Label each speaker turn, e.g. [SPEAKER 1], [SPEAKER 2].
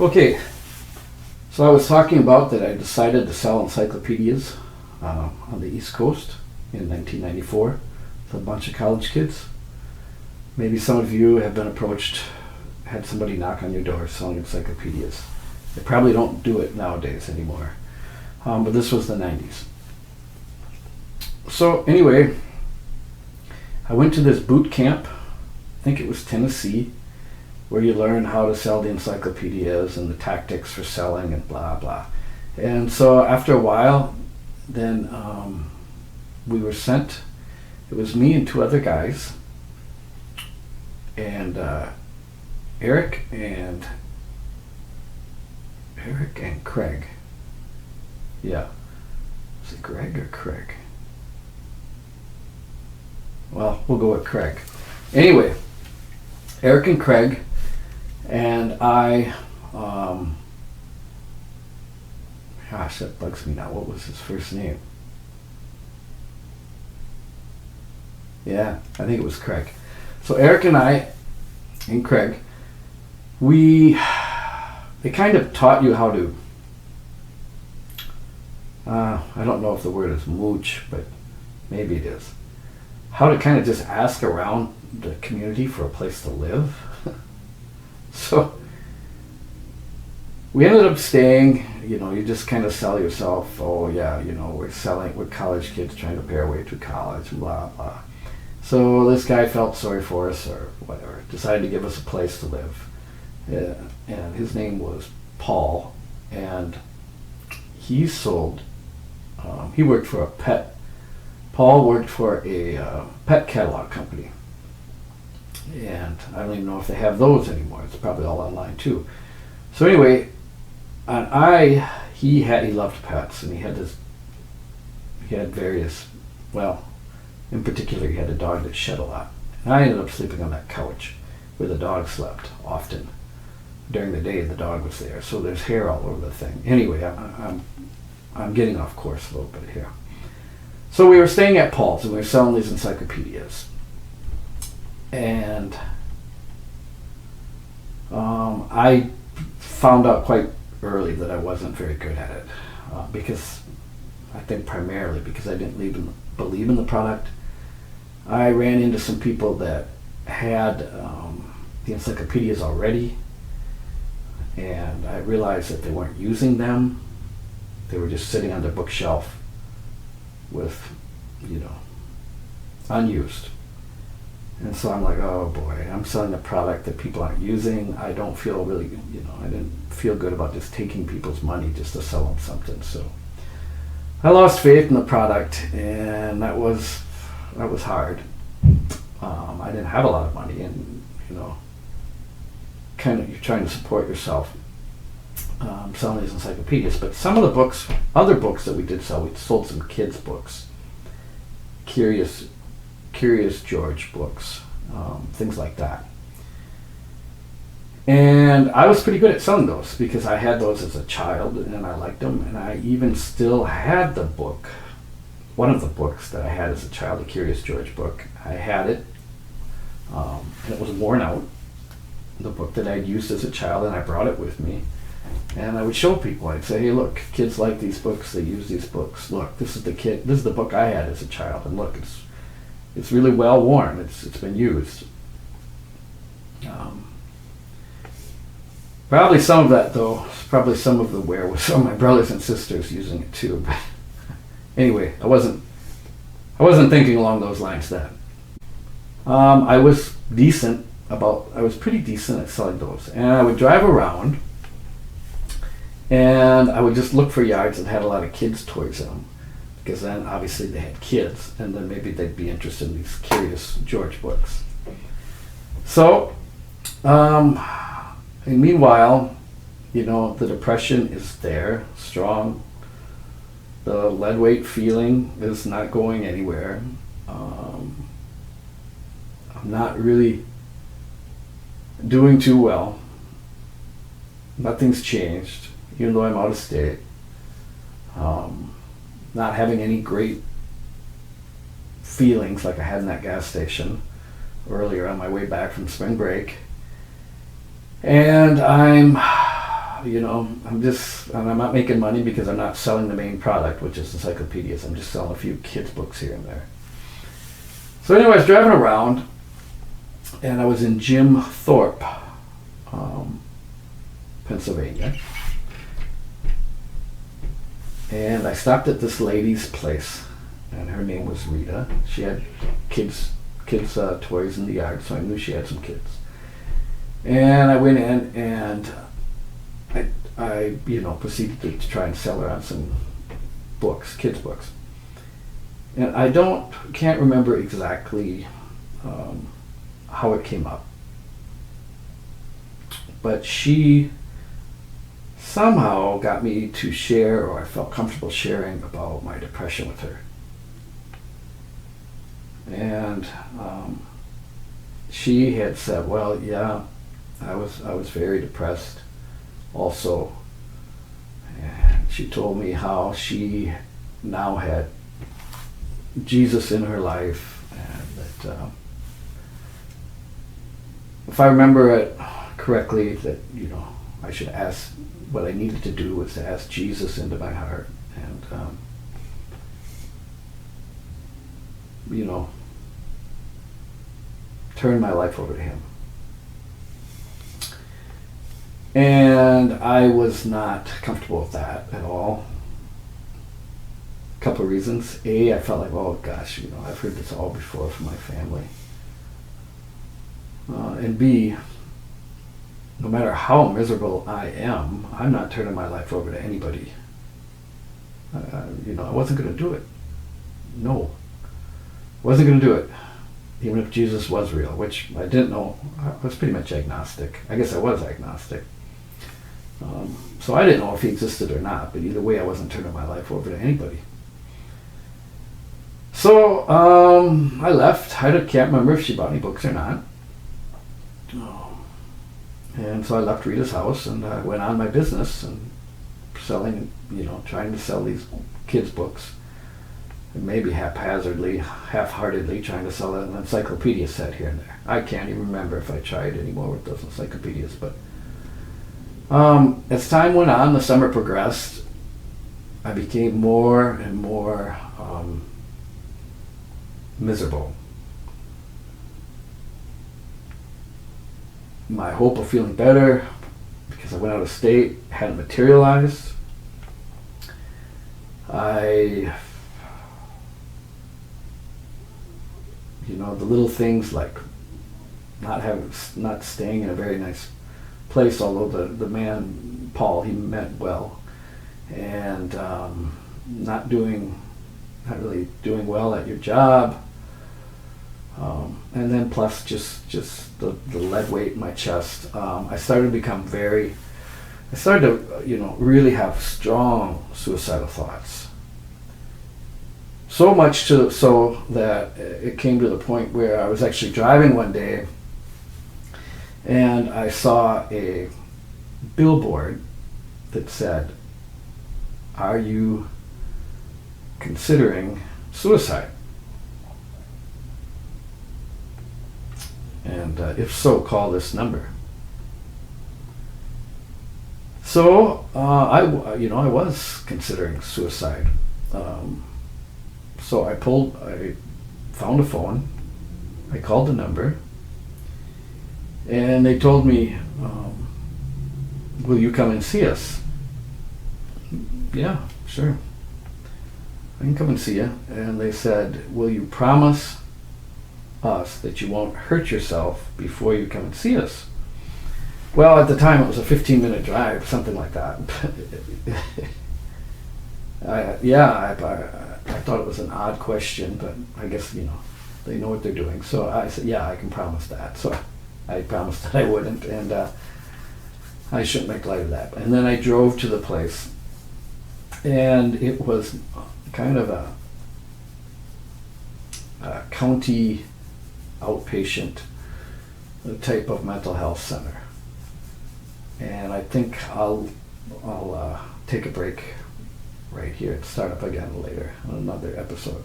[SPEAKER 1] Okay, so I was talking about that I decided to sell encyclopedias on the East Coast in 1994 to a bunch of college kids. Maybe some of you have been approached, had somebody knock on your door selling encyclopedias. They probably don't do it nowadays anymore, but this was the 90s. So anyway, I went to this boot camp, I think it was Tennessee, where you learn how to sell the encyclopedias and the tactics for selling and blah blah. And so after a while, then we were sent, it was me and two other guys, and Eric and Craig. Yeah. Is it Greg or Craig? Well, we'll go with Craig. Anyway, Eric and Craig and I, gosh, that bugs me now. What was his first name? Yeah, I think it was Craig. So Eric and I and Craig, they kind of taught you how to, I don't know if the word is mooch, but maybe it is. How to kind of just ask around the community for a place to live. So we ended up staying, you just kind of sell yourself. Oh yeah, we're college kids trying to pay our way through college and blah, blah. So this guy felt sorry for us or whatever, decided to give us a place to live. Yeah, and his name was Paul, and he sold, he worked for Paul worked for a pet catalog company. And I don't even know if they have those anymore. It's probably all online too. So anyway, he loved pets, and he had various, well, in particular he had a dog that shed a lot. And I ended up sleeping on that couch where the dog slept often. During the day the dog was there, so there's hair all over the thing. Anyway, I'm getting off course a little bit here. So we were staying at Paul's and we were selling these encyclopedias. And I found out quite early that I wasn't very good at it, because I think primarily because I didn't believe in the product. I ran into some people that had the encyclopedias already, and I realized that they weren't using them. They were just sitting on their bookshelf with, unused. And so I'm like, oh boy, I'm selling a product that people aren't using. I don't feel really, I didn't feel good about just taking people's money just to sell them something. So I lost faith in the product, and that was hard. I didn't have a lot of money, and kind of you're trying to support yourself selling these encyclopedias. But some of the other books that we did sell, we sold some kids' books, Curious George books, things like that. And I was pretty good at selling those because I had those as a child and I liked them, and I even still had the book, one of the books that I had as a child, the Curious George book. I had it, and it was worn out, the book that I'd used as a child, and I brought it with me. And I would show people, I'd say, hey look, kids like these books, they use these books. Look, this is the book I had as a child, and look, it's really well worn. It's been used. Probably some of that though, probably some of the wear was some of my brothers and sisters using it too. But anyway, I wasn't thinking along those lines then. I was pretty decent at selling those, and I would drive around, and I would just look for yards that had a lot of kids' toys in them, because then obviously they had kids, and then maybe they'd be interested in these Curious George books. So, and meanwhile, the depression is there, strong. The lead weight feeling is not going anywhere. I'm not really doing too well. Nothing's changed, even though I'm out of state. Not having any great feelings like I had in that gas station earlier on my way back from spring break. And I'm I'm not making money because I'm not selling the main product, which is encyclopedias. I'm just selling a few kids' books here and there. So anyway, I was driving around, and I was in Jim Thorpe, Pennsylvania. And I stopped at this lady's place, and her name was Rita. She had kids toys in the yard, so I knew she had some kids. And I went in, and I proceeded to try and sell her on some books, kids' books. And I can't remember exactly how it came up, but she somehow got me to share, or I felt comfortable sharing about my depression with her. And she had said, well, yeah, I was very depressed also. And she told me how she now had Jesus in her life, and that if I remember it correctly, that I should ask, what I needed to do was to ask Jesus into my heart, and turn my life over to him. And I was not comfortable with that at all. A couple of reasons. A, I felt like, oh gosh, I've heard this all before from my family. And B, no matter how miserable I am, I'm not turning my life over to anybody. I wasn't going to do it. No. Wasn't going to do it. Even if Jesus was real, which I didn't know. I was pretty much agnostic. I guess I was agnostic. So I didn't know if he existed or not, but either way, I wasn't turning my life over to anybody. So I left. I can't remember if she bought any books or not. And so I left Rita's house, and I went on my business and selling, trying to sell these kids' books. And maybe half-heartedly trying to sell an encyclopedia set here and there. I can't even remember if I tried anymore with those encyclopedias, but as time went on, the summer progressed, I became more and more miserable. My hope of feeling better, because I went out of state, hadn't materialized. The little things like not staying in a very nice place, although the man, Paul, he meant well, and not really doing well at your job, and then plus just the lead weight in my chest. I started to really have strong suicidal thoughts. So much so that it came to the point where I was actually driving one day, and I saw a billboard that said, "Are you considering suicide? And if so, call this number." So I was considering suicide. So I found a phone, I called the number, and they told me, will you come and see us? Yeah, sure. I can come and see you. And they said, will you promise us that you won't hurt yourself before you come and see us? Well, at the time it was a 15-minute drive, something like that. I thought it was an odd question, but I guess, they know what they're doing. So I said, yeah, I can promise that. So I promised that I wouldn't, and I shouldn't make light of that. And then I drove to the place, and it was kind of a county outpatient type of mental health center. And I think I'll take a break right here and start up again later on another episode.